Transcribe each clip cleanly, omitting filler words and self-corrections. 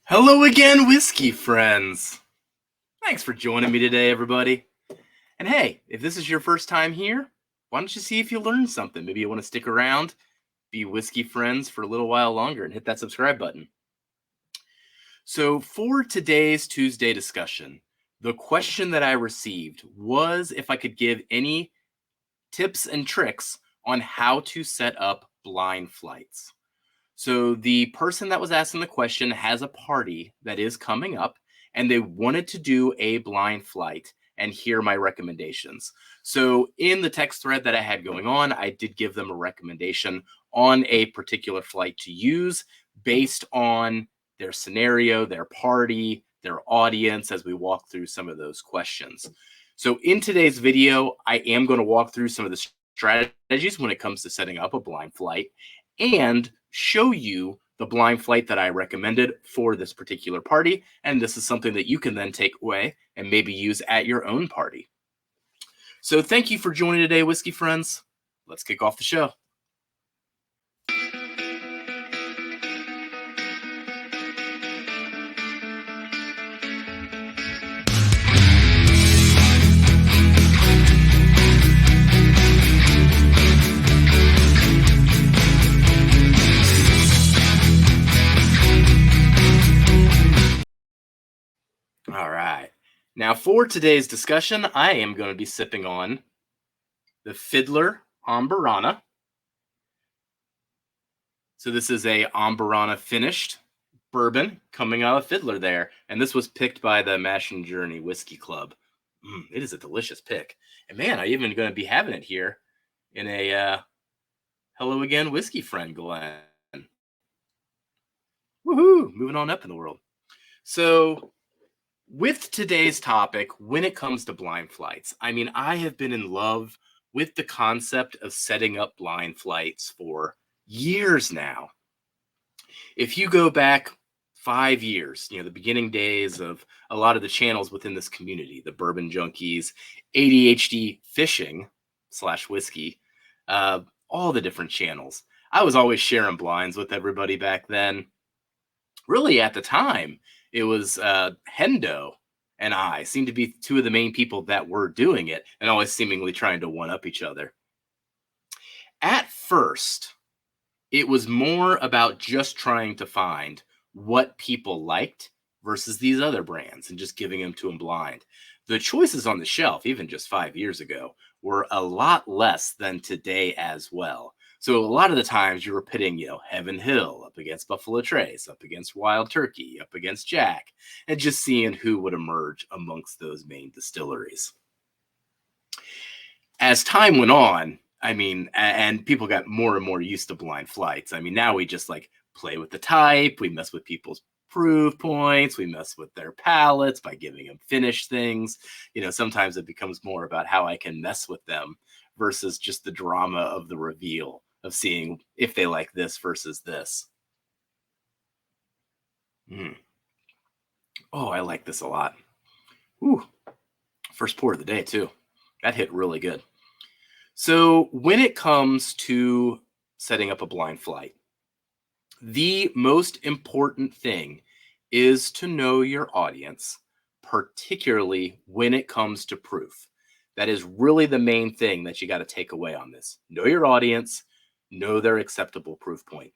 Hello again, whiskey friends. Thanks for joining me today, everybody. And hey, if this is your first time here, why don't you see if you learned something? Maybe you want to stick around, be whiskey friends for a little while longer, and hit that subscribe button. So, for today's Tuesday discussion, the question that I received was if I could give any tips and tricks on how to set up blind flights. So the person that was asking the question has a party that is coming up, and they wanted to do a blind flight and hear my recommendations. So in the text thread that I had going on, I did give them a recommendation on a particular flight to use based on their scenario, their party, their audience, as we walk through some of those questions. So in today's video, I am going to walk through some of the strategies when it comes to setting up a blind flight and show you the blind flight that I recommended for this particular party. And this is something that you can then take away and maybe use at your own party. So thank you for joining today, whiskey friends. Let's kick off the show. All right. Now, for today's discussion, I am going to be sipping on the Fiddler Amburana. So this is a Amburana finished bourbon coming out of Fiddler there. And this was picked by the Mash and Journey Whiskey Club. It is a delicious pick. And man, I'm even going to be having it here in a Hello Again Whiskey Friend Glen. Woohoo! Moving on up in the world. So with today's topic, when it comes to blind flights, I mean, I have been in love with the concept of setting up blind flights for years now. If you go back 5 years, the beginning days of a lot of the channels within this community, the Bourbon Junkies, ADHD Fishing / whiskey, all the different channels. I was always sharing blinds with everybody back then. Really, at the time, it was Hendo and I seemed to be two of the main people that were doing it and always seemingly trying to one up each other. At first, it was more about just trying to find what people liked versus these other brands and just giving them to them blind. The choices on the shelf, even just 5 years ago, were a lot less than today as well. So a lot of the times you were pitting, Heaven Hill up against Buffalo Trace, up against Wild Turkey, up against Jack, and just seeing who would emerge amongst those main distilleries. As time went on, I mean, and people got more and more used to blind flights. I mean, now we just like play with the type, we mess with people's proof points, we mess with their palates by giving them finished things. Sometimes it becomes more about how I can mess with them versus just the drama of the reveal of seeing if they like this versus this. Oh, I like this a lot. Ooh, first pour of the day too. That hit really good. So when it comes to setting up a blind flight, the most important thing is to know your audience, particularly when it comes to proof. That is really the main thing that you got to take away on this. Know your audience, know their acceptable proof point.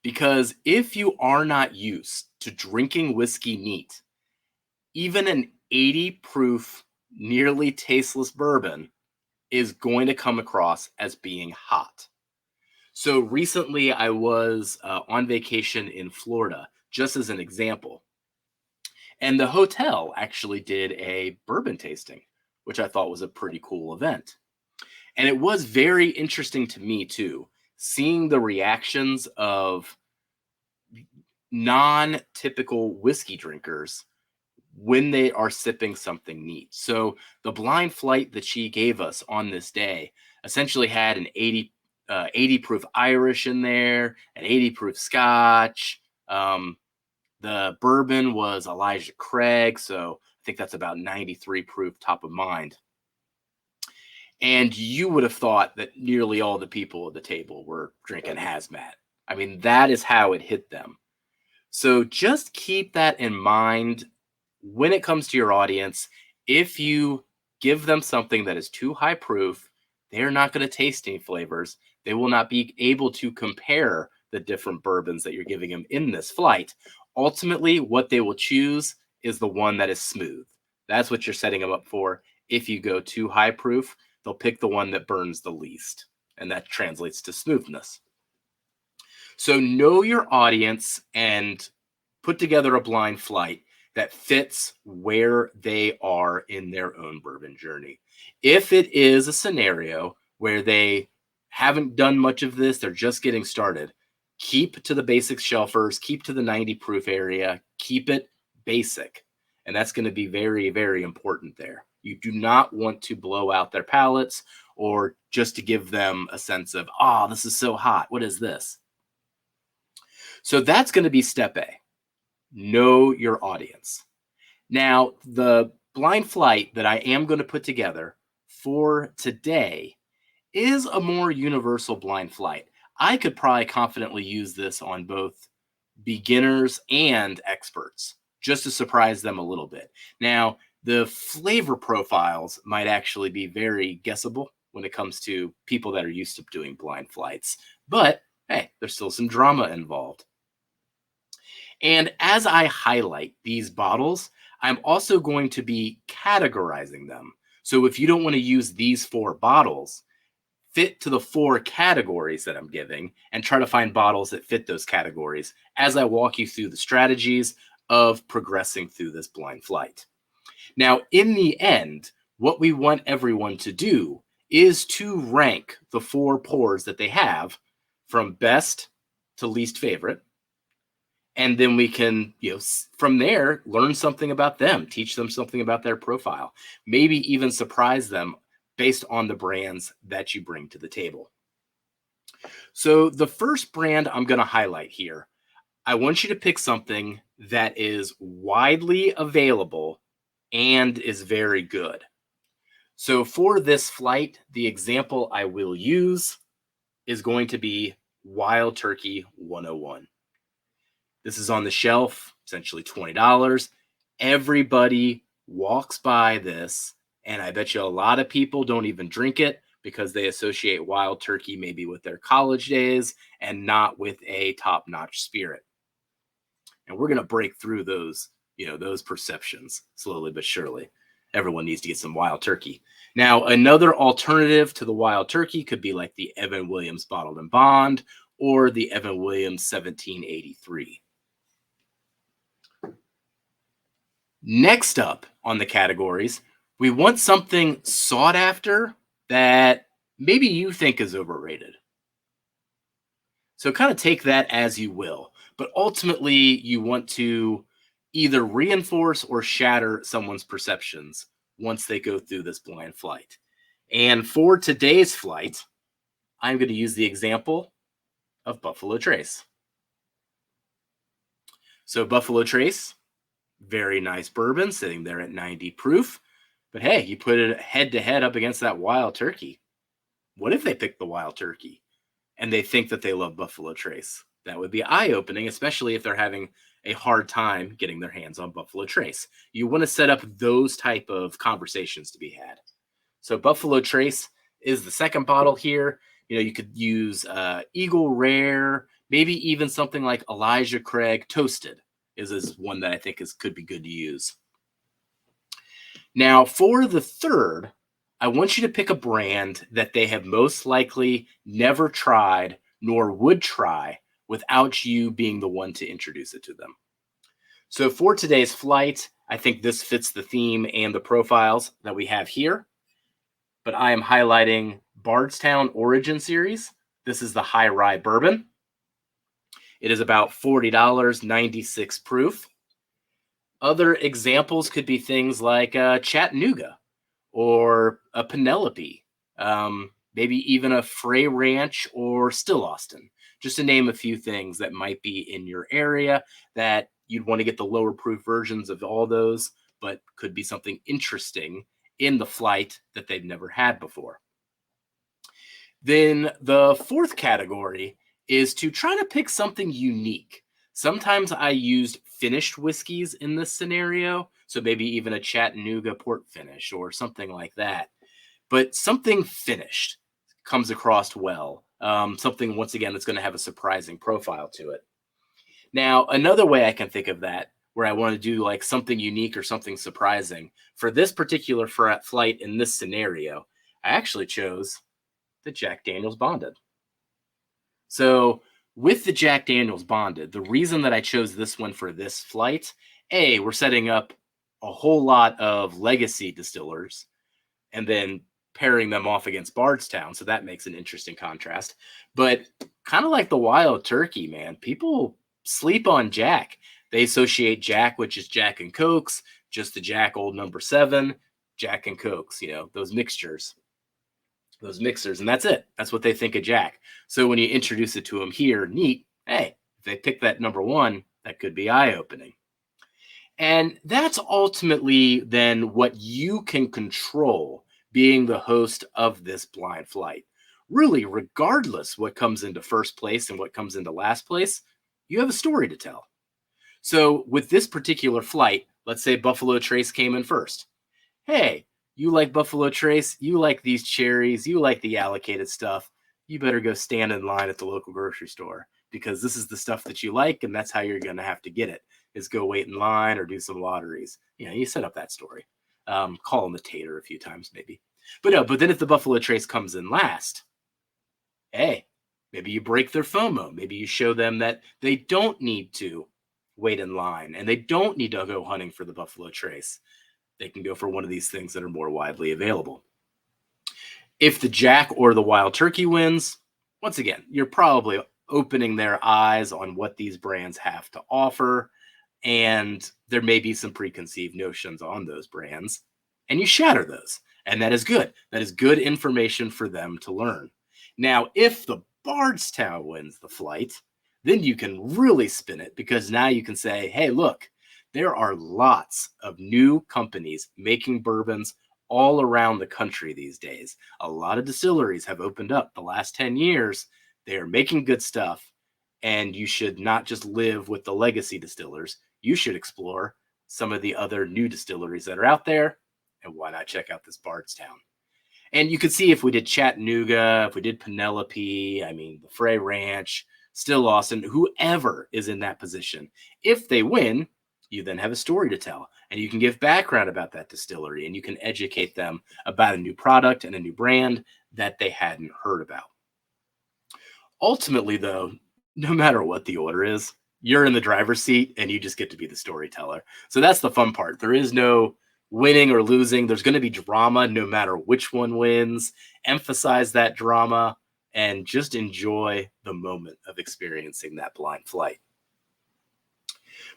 Because if you are not used to drinking whiskey neat, even an 80 proof, nearly tasteless bourbon is going to come across as being hot. So recently I was on vacation in Florida, just as an example. And the hotel actually did a bourbon tasting, which I thought was a pretty cool event. And it was very interesting to me too, seeing the reactions of non-typical whiskey drinkers when they are sipping something neat. So the blind flight that she gave us on this day essentially had an 80 proof Irish in there, an 80 proof Scotch. The bourbon was Elijah Craig, so I think that's about 93 proof top of mind. And you would have thought that nearly all the people at the table were drinking hazmat. I mean, that is how it hit them. So just keep that in mind when it comes to your audience. If you give them something that is too high proof, they're not going to taste any flavors. They will not be able to compare the different bourbons that you're giving them in this flight. Ultimately, what they will choose is the one that is smooth. That's what you're setting them up for. If you go too high proof, they'll pick the one that burns the least, and that translates to smoothness. So know your audience and put together a blind flight that fits where they are in their own bourbon journey. If it is a scenario where they haven't done much of this, they're just getting started, keep to the basic shelfers, keep to the 90 proof area, keep it basic. And that's going to be very, very important there. You do not want to blow out their palates or just to give them a sense of, oh, this is so hot. What is this? So that's going to be step A. Know your audience. Now, the blind flight that I am going to put together for today is a more universal blind flight. I could probably confidently use this on both beginners and experts just to surprise them a little bit. Now, the flavor profiles might actually be very guessable when it comes to people that are used to doing blind flights, but hey, there's still some drama involved. And as I highlight these bottles, I'm also going to be categorizing them. So if you don't want to use these 4 bottles, fit to the 4 categories that I'm giving and try to find bottles that fit those categories as I walk you through the strategies of progressing through this blind flight. Now, in the end, what we want everyone to do is to rank the 4 pours that they have from best to least favorite. And then we can, from there, learn something about them, teach them something about their profile, maybe even surprise them based on the brands that you bring to the table. So the first brand I'm going to highlight here, I want you to pick something that is widely available and is very good. So for this flight, the example I will use is going to be Wild Turkey 101. This is on the shelf, essentially $20. Everybody walks by this, and I bet you a lot of people don't even drink it because they associate Wild Turkey maybe with their college days and not with a top-notch spirit. And we're going to break through those, those perceptions slowly but surely. Everyone needs to get some Wild Turkey. Now, another alternative to the Wild Turkey could be like the Evan Williams Bottled and Bond or the Evan Williams 1783. Next up on the categories, we want something sought after that maybe you think is overrated. So kind of take that as you will, but ultimately you want to either reinforce or shatter someone's perceptions once they go through this blind flight. And for today's flight, I'm going to use the example of Buffalo Trace. So Buffalo Trace, very nice bourbon sitting there at 90 proof. But hey, you put it head to head up against that Wild Turkey. What if they pick the Wild Turkey and they think that they love Buffalo Trace? That would be eye-opening, especially if they're having a hard time getting their hands on Buffalo Trace. You want to set up those type of conversations to be had. So Buffalo Trace is the second bottle here. You could use Eagle Rare, maybe even something like Elijah Craig Toasted is one that I think could be good to use. Now, for the third, I want you to pick a brand that they have most likely never tried nor would try without you being the one to introduce it to them. So for today's flight, I think this fits the theme and the profiles that we have here. But I am highlighting Bardstown Origin Series. This is the High Rye Bourbon. It is about $40, 96 proof. Other examples could be things like Chattanooga or a Penelope, maybe even a Frey Ranch or Still Austin, just to name a few things that might be in your area that you'd want to get the lower proof versions of all those, but could be something interesting in the flight that they've never had before. Then the fourth category is to try to pick something unique, Sometimes I used finished whiskeys in this scenario, so maybe even a Chattanooga port finish or something like that. But something finished comes across well. Something, once again, that's going to have a surprising profile to it. Now, another way I can think of that, where I want to do like something unique or something surprising, for this particular flight in this scenario, I actually chose the Jack Daniels Bonded. So, with the Jack Daniels Bonded, the reason that I chose this one for this flight, A, we're setting up a whole lot of legacy distillers and then pairing them off against Bardstown. So that makes an interesting contrast. But kind of like the Wild Turkey, man, people sleep on Jack. They associate Jack, which is Jack and Cokes, just the Jack Old Number 7, Jack and Cokes, those mixtures, those mixers, and that's it. That's what they think of Jack. So when you introduce it to them here, neat, hey, if they pick that number 1, that could be eye-opening. And that's ultimately then what you can control being the host of this blind flight. Really, regardless what comes into first place and what comes into last place, you have a story to tell. So with this particular flight, let's say Buffalo Trace came in first. Hey, you like Buffalo Trace, you like these cherries, you like the allocated stuff, you better go stand in line at the local grocery store because this is the stuff that you like and that's how you're going to have to get it, is go wait in line or do some lotteries. You set up that story. Call them a tater a few times maybe. But no, but then if the Buffalo Trace comes in last, hey, maybe you break their FOMO. Maybe you show them that they don't need to wait in line and they don't need to go hunting for the Buffalo Trace. They can go for one of these things that are more widely available. If the Jack or the Wild Turkey wins, once again, you're probably opening their eyes on what these brands have to offer, and there may be some preconceived notions on those brands, and you shatter those, and that is good. That is good information for them to learn. Now, if the Bardstown wins the flight, then you can really spin it because now you can say, hey, look, there are lots of new companies making bourbons all around the country these days. A lot of distilleries have opened up the last 10 years. They are making good stuff, and you should not just live with the legacy distillers. You should explore some of the other new distilleries that are out there, and why not check out this Bardstown? And you could see if we did Chattanooga, if we did Penelope, the Frey Ranch, Still Austin, whoever is in that position, if they win, you then have a story to tell, and you can give background about that distillery, and you can educate them about a new product and a new brand that they hadn't heard about. Ultimately, though, no matter what the order is, you're in the driver's seat and you just get to be the storyteller. So that's the fun part. There is no winning or losing. There's going to be drama no matter which one wins. Emphasize that drama and just enjoy the moment of experiencing that blind flight.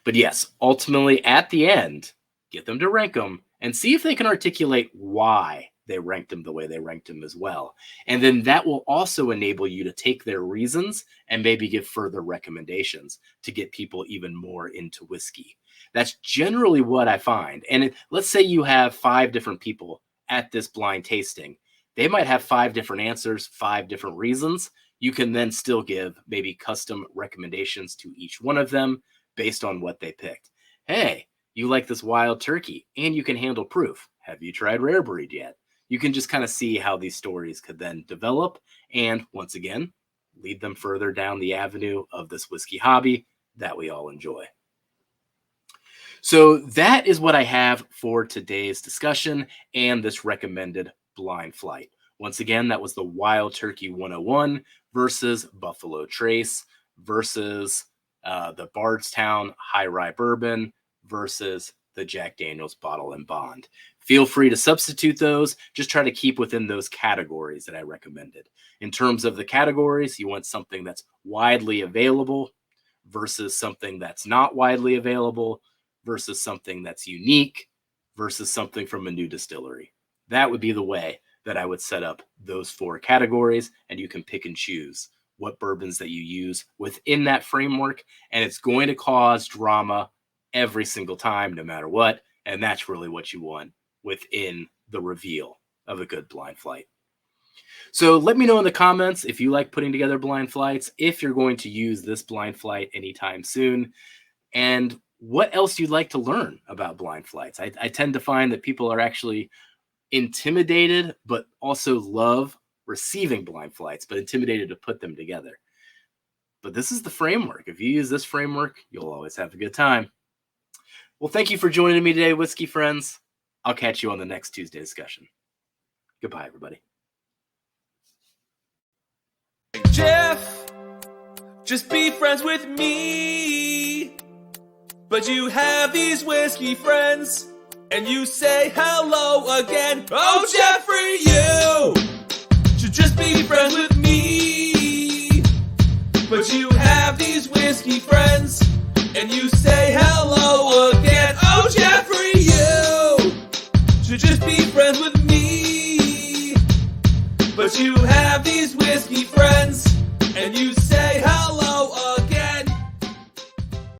But yes, ultimately at the end, get them to rank them and see if they can articulate why they ranked them the way they ranked them as well. And then that will also enable you to take their reasons and maybe give further recommendations to get people even more into whiskey. That's generally what I find. And let's say you have 5 different people at this blind tasting. They might have 5 different answers, 5 different reasons. You can then still give maybe custom recommendations to each one of them based on what they picked. Hey, you like this Wild Turkey and you can handle proof. Have you tried Rare Breed yet? You can just kind of see how these stories could then develop and, once again, lead them further down the avenue of this whiskey hobby that we all enjoy. So that is what I have for today's discussion and this recommended blind flight. Once again, that was the Wild Turkey 101 versus Buffalo Trace versus the Bardstown High Rye Bourbon versus the Jack Daniels Bottle and Bond. Feel free to substitute those. Just try to keep within those categories that I recommended. In terms of the categories, you want something that's widely available versus something that's not widely available versus something that's unique versus something from a new distillery. That would be the way that I would set up those 4 categories, and you can pick and choose what bourbons that you use within that framework, and it's going to cause drama every single time, no matter what, and that's really what you want within the reveal of a good blind flight. So let me know in the comments if you like putting together blind flights, if you're going to use this blind flight anytime soon, and what else you'd like to learn about blind flights. I tend to find that people are actually intimidated, but also love receiving blind flights, but intimidated to put them together. But this is the framework. If you use this framework, you'll always have a good time. Well, thank you for joining me today, whiskey friends. I'll catch you on the next Tuesday discussion. Goodbye, everybody. Jeff, just be friends with me. But you have these whiskey friends, and you say hello again. Oh, Jeffrey, you should just be friends with me. But you have these whiskey friends, and you say hello.